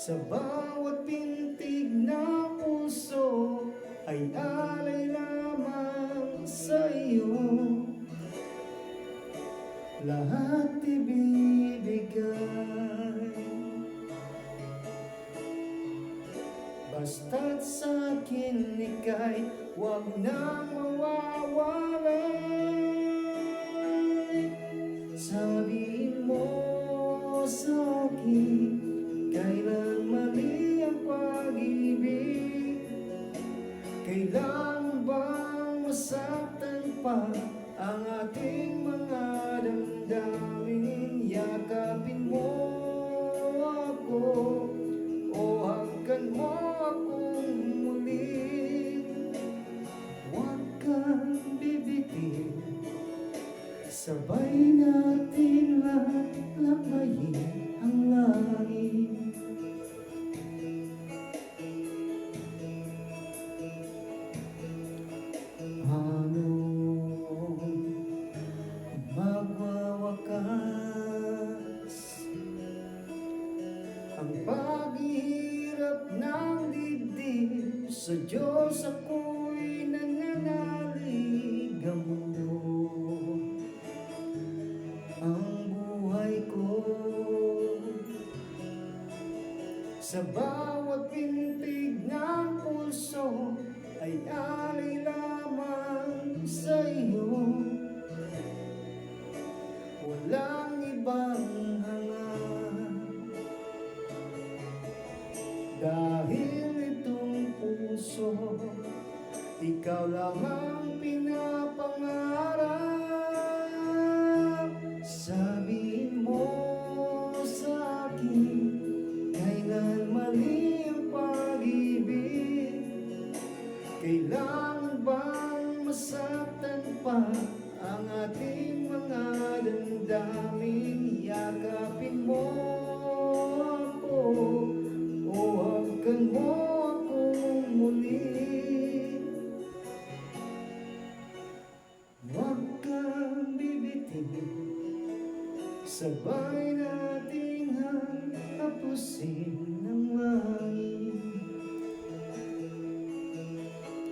Sa bawat pintig na puso ay alay lamang sa iyo. Lahat ibibigay, basta't sa'kin ika'y huwag nang mawawalay. Sabihin mo sa'kin, kailan mali ang pag-ibig? Kailan bang masaktan pa ang ating mga damdamin? Yakapin mo ako o hagkan mo akong muli. Huwag kang bibitin, sabay natin lakayin ang langit. Magwawakas ang paghihirap ng dibdib, sa Diyos ako'y nananalig. Gamuto ang buhay ko, sa bawat pintig ng puso ay alay lamang sa iyo. Walang ibang hangat, dahil itong puso ikaw lang ang pinapangarap. Sabihin mo sa'kin, kailan mali ang pag-ibig? Kailan bang masaktan pa ang ating mga damdamin? Yakapin mo ako o hagkan mo akong muli. Huwag kang bibitin, sabay nating hapusin